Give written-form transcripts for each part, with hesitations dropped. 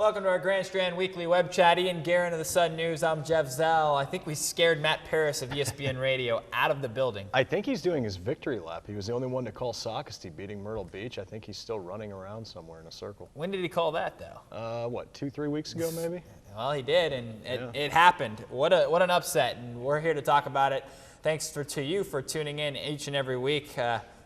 Welcome to our Grand Strand Weekly Web Chat. Ian Guerin of the Sun News. I'm Jeff Zell. I think we scared Matt Paris of ESPN Radio out of the building. I think he's doing his victory lap. He was the only one to call Sockesty beating Myrtle Beach. I think he's still running around somewhere in a circle. When did he call that, though? What, 2-3 weeks ago, maybe? Well, he did, and it happened. What an upset, and we're here to talk about it. Thanks to you for tuning in each and every week.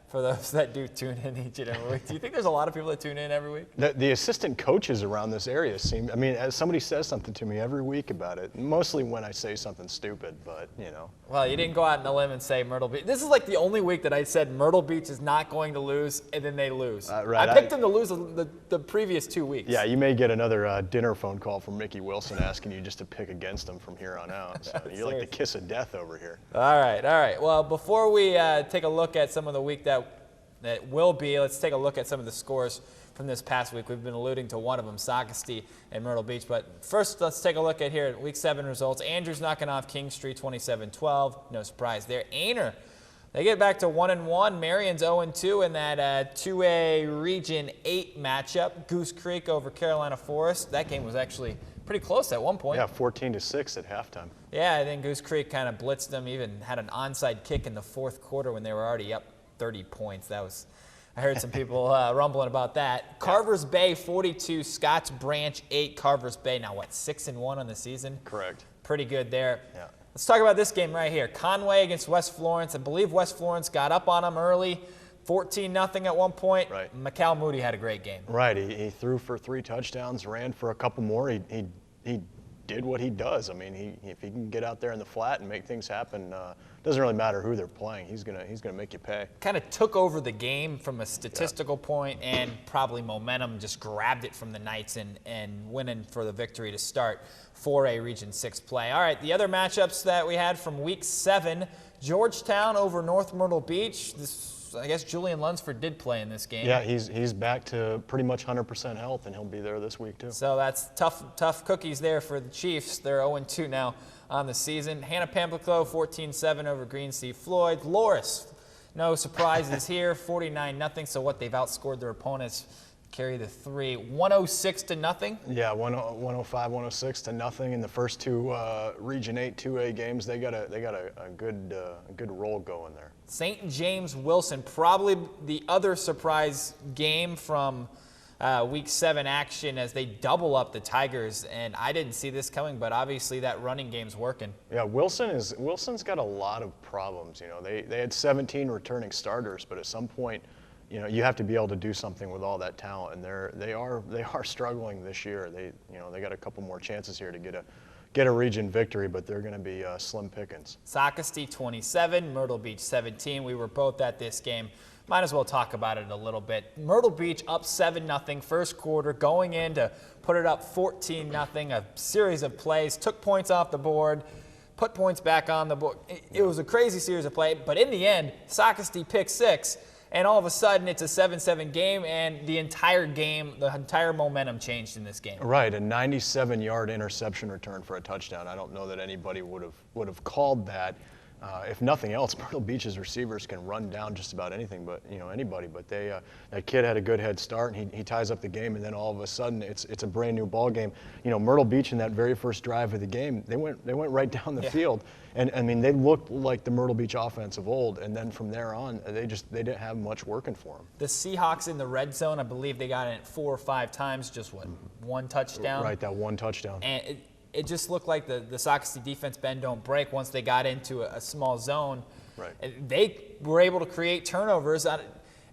For those that do tune in each and every week. Do you think there's a lot of people that tune in every week? The assistant coaches around this area seem, as somebody says something to me every week about it, mostly when I say something stupid, but, you know. Well, you didn't go out on a limb and say Myrtle Beach. This is like the only week that I said Myrtle Beach is not going to lose, and then they lose. Right. I picked them to lose the previous 2 weeks. Yeah, you may get another dinner phone call from Mickey Wilson asking you just to pick against them from here on out. So you're like the kiss of death over here. All right. Well, before we take a look at some of the week that will be, let's take a look at some of the scores from this past week. We've been alluding to one of them, Sockesty and Myrtle Beach. But first, let's take a look at here at Week 7 results. Andrews knocking off King Street 27-12. No surprise there. Aner, they get back to 1-1. Marion's 0-2 in that 2A Region 8 matchup. Goose Creek over Carolina Forest. That game was actually pretty close at one point. Yeah, 14-6 at halftime. Yeah, I think Goose Creek kind of blitzed them, even had an onside kick in the fourth quarter when they were already up 30 points. I heard some people rumbling about that. Carver's Bay 42, Scotts Branch 8. Carver's Bay now 6-1 on the season. Correct. Pretty good there. Yeah. Let's talk about this game right here. Conway against West Florence. I believe West Florence got up on them early, 14-0 at one point. Right. Macau Moody had a great game. Right. He threw for 3 touchdowns, ran for a couple more. He did what he does. If he can get out there in the flat and make things happen, doesn't really matter who they're playing. He's gonna make you pay. Kind of took over the game from a statistical point, and probably momentum, just grabbed it from the Knights and winning for the victory to start 4A Region 6 play. All right, the other matchups that we had from Week 7, Georgetown over North Myrtle Beach. I guess Julian Lunsford did play in this game. Yeah, he's back to pretty much 100% health, and he'll be there this week too. So that's tough cookies there for the Chiefs. They're 0-2 now on the season. Hannah Pamplico 14-7 over Green Sea Floyd. Loris, no surprises here, 49-0. So what, they've outscored their opponents. Carry the 3, 106-0. Yeah, 105, 106-0 in the first 2 Region 8 2A games. They got a good roll going there. St. James Wilson, probably the other surprise game from Week 7 action as they double up the Tigers, and I didn't see this coming, but obviously that running game's working. Yeah, Wilson's got a lot of problems. You know, they had 17 returning starters, but at some point, you know, you have to be able to do something with all that talent, and they are struggling this year. They got a couple more chances here to get a region victory, but they're going to be slim pickings. Sockesty 27, Myrtle Beach 17. We were both at this game. Might as well talk about it a little bit. Myrtle Beach up 7-0 first quarter, going in to put it up 14-0. A series of plays, took points off the board, put points back on the board. It was a crazy series of play, but in the end, Sockesty picked 6. And all of a sudden, it's a 7-7 game, and the entire momentum changed in this game. Right, a 97-yard interception return for a touchdown. I don't know that anybody would have called that. If nothing else, Myrtle Beach's receivers can run down just about anything, but anybody. But that kid had a good head start, and he ties up the game, and then all of a sudden it's a brand new ball game. Myrtle Beach in that very first drive of the game, they went right down the field, and they looked like the Myrtle Beach offense of old. And then from there on, they didn't have much working for them. The Seahawks in the red zone, I believe they got it 4 or 5 times, just one touchdown. Right, that one touchdown. And it just looked like the Sockesty defense bend don't break once they got into a small zone. Right. They were able to create turnovers.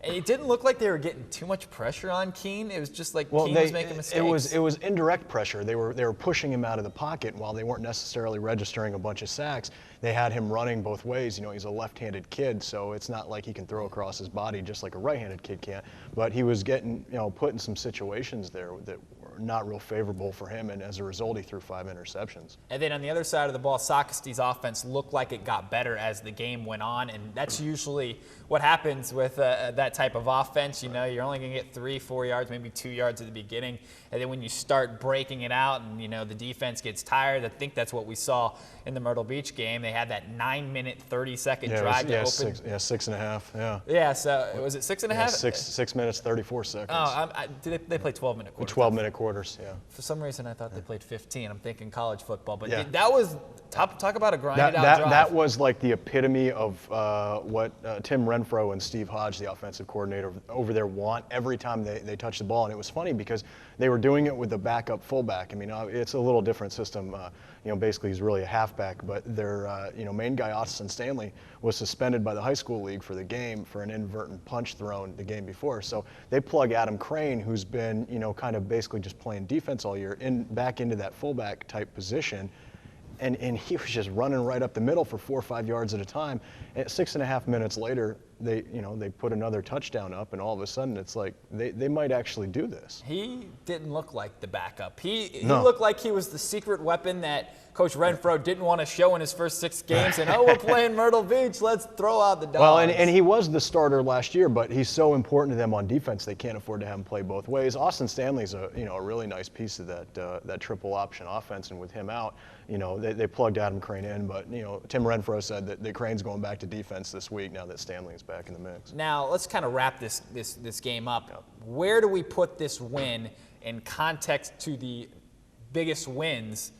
It didn't look like they were getting too much pressure on Keene. It was just like Keene was making mistakes. It was indirect pressure. They were pushing him out of the pocket while they weren't necessarily registering a bunch of sacks. They had him running both ways. He's a left-handed kid, so it's not like he can throw across his body just like a right-handed kid can. But he was getting put in some situations there that were not real favorable for him, and as a result, he threw 5 interceptions. And then on the other side of the ball, Sockesty's offense looked like it got better as the game went on, and that's usually what happens with that type of offense. You're only going to get 3-4 yards, maybe 2 yards at the beginning, and then when you start breaking it out and the defense gets tired, I think that's what we saw in the Myrtle Beach game. They had that 9-minute, 30-second drive to open. 6.5. Yeah. Yeah. So was it 6.5? Yeah, 6 minutes, 34 seconds. Oh, they play 12-minute quarters. 12-minute quarters. quarters, yeah. For some reason, I thought they played 15. I'm thinking college football, but Yeah. that was talk about a grinded out drive. That was like the epitome of what Tim Renfro and Steve Hodge, the offensive coordinator over there, want every time they touch the ball. And it was funny because they were doing it with the backup fullback. I mean, it's a little different system. Basically he's really a halfback, but their main guy, Austin Stanley, was suspended by the high school league for the game for an inadvertent punch thrown the game before. So they plug Adam Crane, who's been kind of basically just playing defense all year, back into that fullback type position. And he was just running right up the middle for 4 or 5 yards at a time. And 6.5 minutes later, they put another touchdown up, and all of a sudden it's like they might actually do this. He didn't look like the backup. He No. looked like he was the secret weapon that Coach Renfro didn't want to show in his first 6 games. And we're playing Myrtle Beach. Let's throw out the dogs. Well, and he was the starter last year, but he's so important to them on defense they can't afford to have him play both ways. Austin Stanley's a really nice piece of that triple option offense, and with him out, they plugged Adam Crane in. But Tim Renfro said that Crane's going back to defense this week now that Stanley's back in the mix. Now let's kind of wrap this game up. Yep. Where do we put this win in context to the biggest wins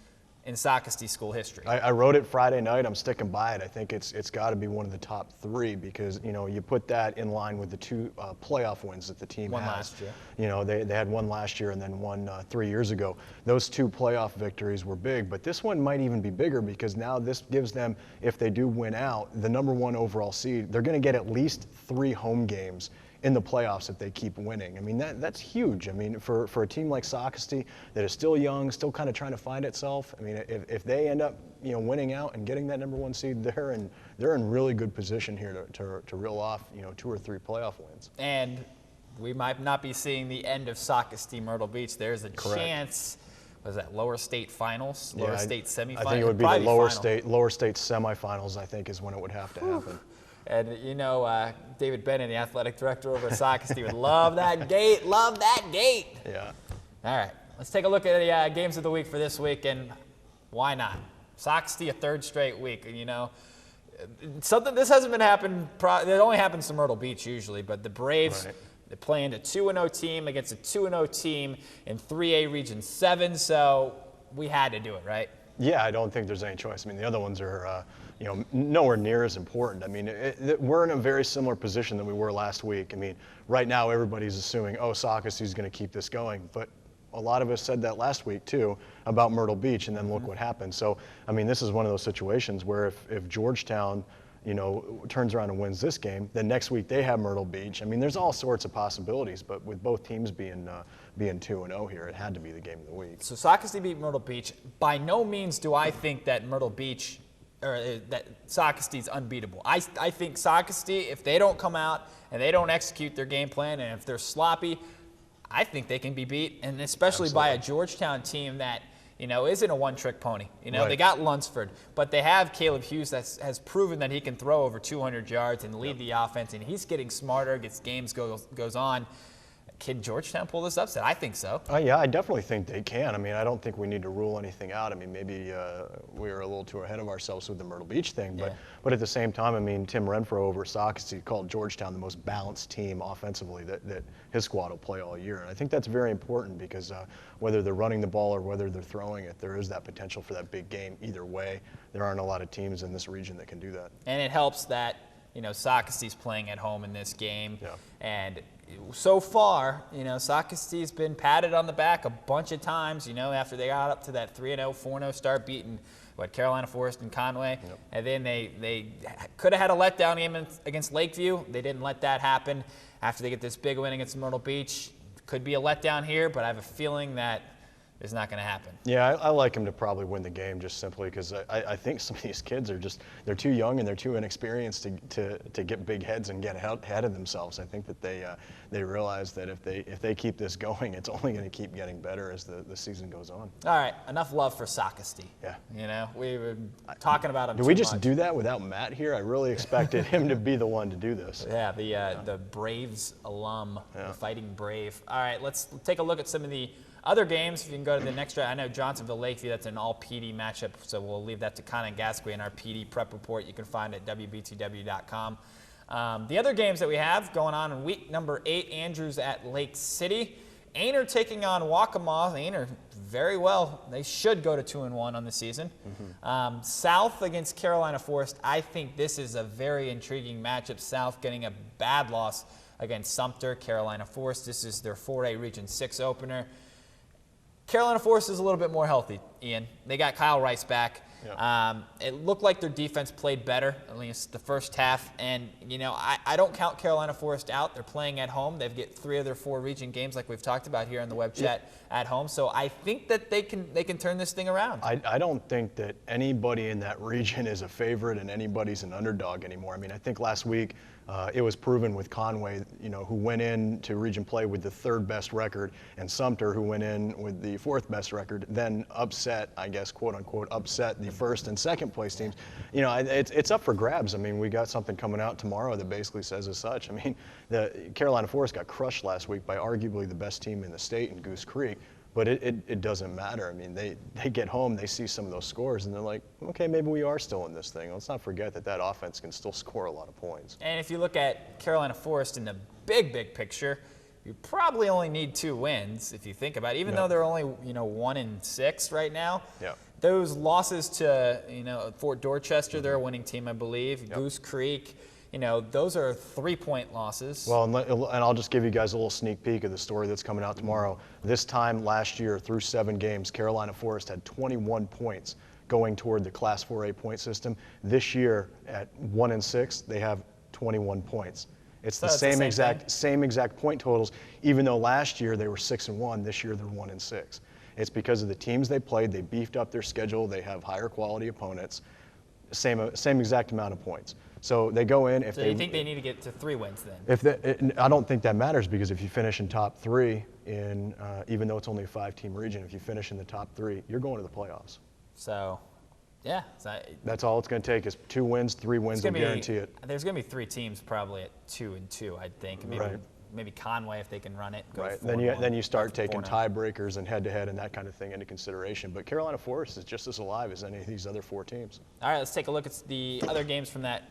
in Sockasty school history? I wrote it Friday night. I'm sticking by it. I think it's got to be one of the top 3 because you put that in line with the 2 playoff wins that the team one has. Last year. They had one last year and then one 3 years ago. Those 2 playoff victories were big, but this one might even be bigger because now this gives them, if they do win out, the #1 overall seed. They're going to get at least 3 home games in the playoffs if they keep winning. I mean, that's huge. I mean, for a team like Sockasty that is still young, still kind of trying to find itself, I mean, if they end up, winning out and getting that #1 seed, they're in really good position here to reel off, 2 or 3 playoff wins. And we might not be seeing the end of Sockasty Myrtle Beach. There's a chance. Was that lower state finals, lower state semifinals? I think it would be the lower state semifinals, I think, is when it would have to happen. And David Bennett, the athletic director over at Sockasty, would love that gate. Love that gate. Yeah. All right, let's take a look at the games of the week for this week, and why not? Sockasty, a 3rd straight week. Something this hasn't been happened. It only happens to Myrtle Beach usually, but the Braves. Right. They're playing a 2-0 team against a 2-0 team in 3A Region 7, so we had to do it, right? Yeah, I don't think there's any choice. I mean, the other ones are, nowhere near as important. I mean, we're in a very similar position than we were last week. I mean, right now everybody's assuming, Sockasty's going to keep this going, but a lot of us said that last week too about Myrtle Beach, and then look what happened. So, I mean, this is one of those situations where if Georgetown, turns around and wins this game, then next week they have Myrtle Beach. I mean, there's all sorts of possibilities, but with both teams being 2-0 here, it had to be the game of the week. So Sockasty beat Myrtle Beach. By no means do I think that Myrtle Beach or that Sockasty's unbeatable. I think Sockasty, if they don't come out and they don't execute their game plan, and if they're sloppy, I think they can be beat, and especially by a Georgetown team that isn't a one-trick pony. Right. They got Lunsford, but they have Caleb Hughes that has proven that he can throw over 200 yards and lead the offense, and he's getting smarter as games goes on. Can Georgetown pull this upset? I think so. Yeah, I definitely think they can. I mean, I don't think we need to rule anything out. I mean, maybe we were a little too ahead of ourselves with the Myrtle Beach thing, but at the same time, I mean, Tim Renfro over Sockasty called Georgetown the most balanced team offensively that his squad will play all year. And I think that's very important because whether they're running the ball or whether they're throwing it, there is that potential for that big game either way. There aren't a lot of teams in this region that can do that. And it helps that, Sockasty's playing at home in this game. Yeah. And so far, Sockasty's been patted on the back a bunch of times, after they got up to that 3-0, 4-0 start, beating Carolina Forest and Conway. Yep. And then they could have had a letdown game against Lakeview. They didn't let that happen. After they get this big win against Myrtle Beach, could be a letdown here, but I have a feeling that it's not going to happen. Yeah, I like him to probably win the game just simply because I think some of these kids are they're too young and they're too inexperienced to get big heads and get ahead of themselves. I think that they realize that if they keep this going, it's only going to keep getting better as the season goes on. All right, enough love for Sockasty. Yeah. We were talking about him. Do we just do that without Matt here? I really expected him to be the one to do this. Yeah, the Braves alum, the Fighting Brave. All right, let's take a look at some of the other games. If you can go to the next drive. I know Johnsonville Lakeview, that's an all PD matchup, so we'll leave that to Con and Gasquet in our PD prep report. You can find it at WBTW.com. The other games that we have going on in week number 8, Andrews at Lake City. Ainer taking on Waccamaw. Ainer very well. They should go to 2-1 on the season. South against Carolina Forest. I think this is a very intriguing matchup. South getting a bad loss against Sumter. Carolina Forest, this is their 4A Region 6 opener. Carolina Forest is a little bit more healthy, Ian. They got Kyle Rice back. Yeah. It looked like their defense played better, at least the first half. And, you know, I don't count Carolina Forest out. They're playing at home. They've got 3 of their 4 region games like we've talked about here in the web chat at home. So I think that they can turn this thing around. I don't think that anybody in that region is a favorite and anybody's an underdog anymore. I mean, I think last week it was proven with Conway, you know, who went in to region play with the 3rd best record, and Sumter, who went in with the 4th best record, then upset, I guess, quote unquote, upset the 1st and 2nd place teams. You know, it's up for grabs. I mean, we got something coming out tomorrow that basically says as such. I mean, the Carolina Forest got crushed last week by arguably the best team in the state in Goose Creek. But it doesn't matter. I mean, they get home, they see some of those scores, and they're like, okay, maybe we are still in this thing. Let's not forget that offense can still score a lot of points. And if you look at Carolina Forest in the big picture, you probably only need 2 wins if you think about it. Even though they're only, you know, 1-6 right now. Yeah. Those losses to, you know, Fort Dorchester, they're a winning team, I believe. Goose Creek. You know, those are 3-point losses. Well, and I'll just give you guys a little sneak peek of the story that's coming out tomorrow. This time last year, through 7 games, Carolina Forest had 21 points going toward the Class 4A point system. This year, at 1-6, they have 21 points. It's the same exact point totals, even though last year they were 6-1. This year they're 1-6. It's because of the teams they played. They beefed up their schedule. They have higher quality opponents. Same exact amount of points. So they go in. So you think they need to get to 3 wins then? I don't think that matters, because if you finish in top 3 in, even though it's only a 5-team region, if you finish in the top 3, you're going to the playoffs. So, yeah. That's all it's going to take is 2 wins, 3 wins will guarantee it. There's going to be 3 teams probably at 2-2, I think. Maybe Conway, if they can run it. Right. Then you start taking tiebreakers and head-to-head and that kind of thing into consideration. But Carolina Forest is just as alive as any of these other 4 teams. All right, let's take a look at the other games from that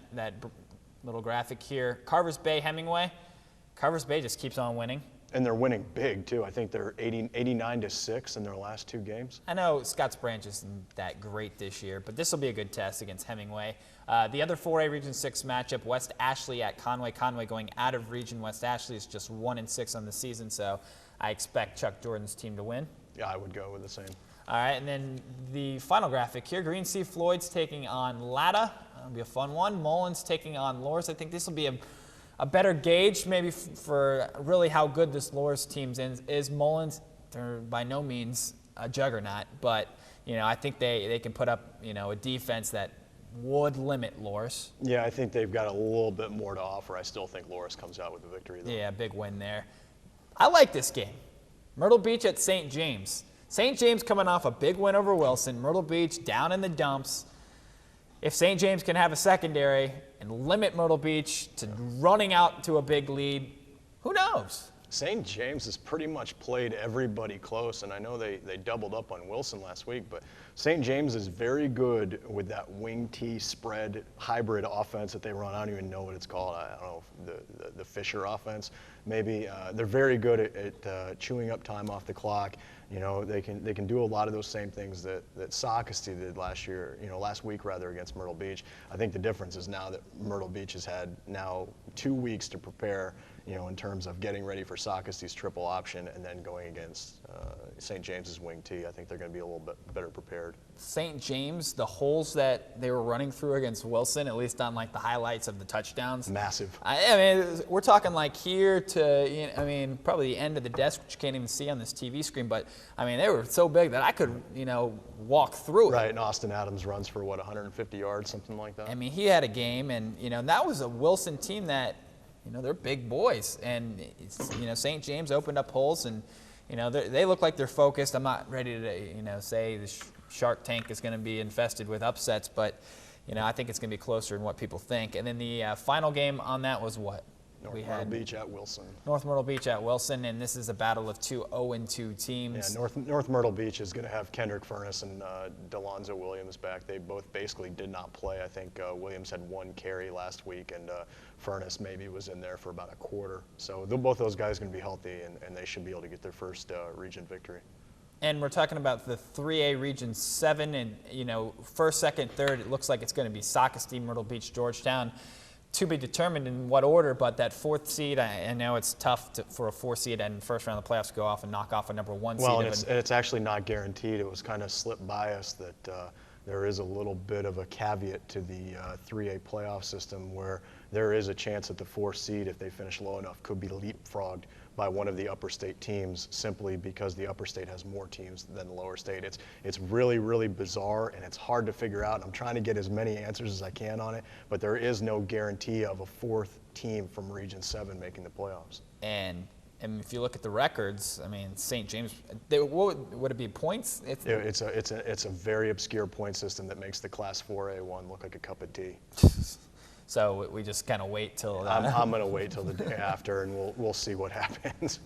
little graphic here. Carvers Bay, Hemingway. Carvers Bay just keeps on winning. And they're winning big, too. I think they're 89-6 in their last 2 games. I know Scotts Branch isn't that great this year, but this will be a good test against Hemingway. The other 4A Region 6 matchup, West Ashley at Conway. Conway going out of region. West Ashley is just 1-6 on the season, so I expect Chuck Jordan's team to win. Yeah, I would go with the same. All right, and then the final graphic here, Green Sea Floyd's taking on Latta. That'll be a fun one. Mullins taking on Loras. I think this will be a better gauge maybe for really how good this Loras team is. Mullins, they're by no means a juggernaut, but you know, I think they can put up, you know, a defense that would limit Loras. Yeah, I think they've got a little bit more to offer. I still think Loras comes out with the victory, though. Yeah, big win there. I like this game. Myrtle Beach at St. James. St. James coming off a big win over Wilson. Myrtle Beach down in the dumps. If St. James can have a secondary and limit Myrtle Beach to running out to a big lead, who knows? St. James has pretty much played everybody close, and I know they doubled up on Wilson last week, but St. James is very good with that wing T spread hybrid offense that they run. I don't even know what it's called. I don't know, the Fisher offense, maybe. They're very good at chewing up time off the clock. You know, they can do a lot of those same things that Socastee did last week against Myrtle Beach. I think the difference is now that Myrtle Beach has had now 2 weeks to prepare, you know, in terms of getting ready for Socastee's triple option and then going against St. James's wing T. I think they're going to be a little bit better prepared. St. James, the holes that they were running through against Wilson, at least on like the highlights of the touchdowns. Massive. I mean, we're talking like here to, you know, I mean, probably the end of the desk, which you can't even see on this TV screen, but I mean, they were so big that I could, you know, walk through it. Right, and Austin Adams runs for, 150 yards, something like that? I mean, he had a game, and, you know, that was a Wilson team that, you know, they're big boys. And, you know, St. James opened up holes, and, you know, they look like they're focused. I'm not ready to, you know, say the Shark Tank is going to be infested with upsets, but, you know, I think it's going to be closer than what people think. And then the final game on that was what? North Myrtle Beach at Wilson. North Myrtle Beach at Wilson, and this is a battle of two 0-2 teams. Yeah, North Myrtle Beach is going to have Kendrick Furness and Delonzo Williams back. They both basically did not play. I think Williams had one carry last week, and Furness maybe was in there for about a quarter. So both those guys are going to be healthy, and they should be able to get their first region victory. And we're talking about the 3A Region 7, and first, second, third, it looks like it's going to be Sockasty, Myrtle Beach, Georgetown. To be determined in what order, but that fourth seed, I know it's tough for a 4 seed and first round of the playoffs to go off and knock off a number 1 seed. Well, and it's actually not guaranteed. It was kind of slipped by us that there is a little bit of a caveat to the 3A playoff system where there is a chance that the 4 seed, if they finish low enough, could be leapfrogged by one of the upper state teams simply because the upper state has more teams than the lower state. It's really, really bizarre, and it's hard to figure out. I'm trying to get as many answers as I can on it, but there is no guarantee of a 4th team from Region 7 making the playoffs. And if you look at the records, I mean, St. James, would it be points? It's a very obscure point system that makes the Class 4A one look like a cup of tea. So we just kind of wait till. I'm going to wait till the day after, and we'll see what happens.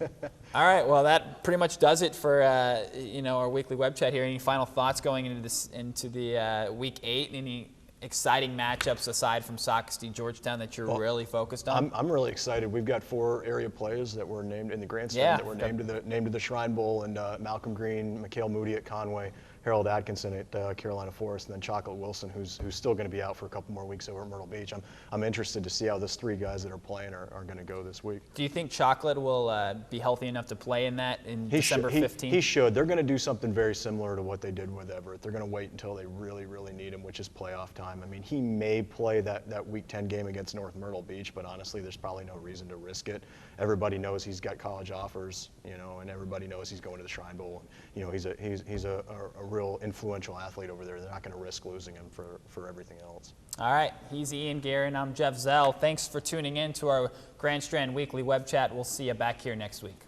All right. Well, that pretty much does it for our weekly web chat here. Any final thoughts going into the Week 8? Any exciting matchups aside from Sockasty, Georgetown that you're really focused on? I'm really excited. We've got 4 area players that were named in the Grand Strand that were named to the Shrine Bowl, and Malcolm Green, Mikhail Moody at Conway, Harold Atkinson at Carolina Forest, and then Chocolate Wilson, who's still going to be out for a couple more weeks over at Myrtle Beach. I'm interested to see how those 3 guys that are playing are going to go this week. Do you think Chocolate will be healthy enough to play in that December 15th? He should. They're going to do something very similar to what they did with Everett. They're going to wait until they really, really need him, which is playoff time. I mean, he may play that Week 10 game against North Myrtle Beach, but honestly, there's probably no reason to risk it. Everybody knows he's got college offers, and everybody knows he's going to the Shrine Bowl. He's a real influential athlete over there. They're not going to risk losing him for everything else. All right. He's Ian Guerin. I'm Jeff Zell. Thanks for tuning in to our Grand Strand Weekly Web Chat. We'll see you back here next week.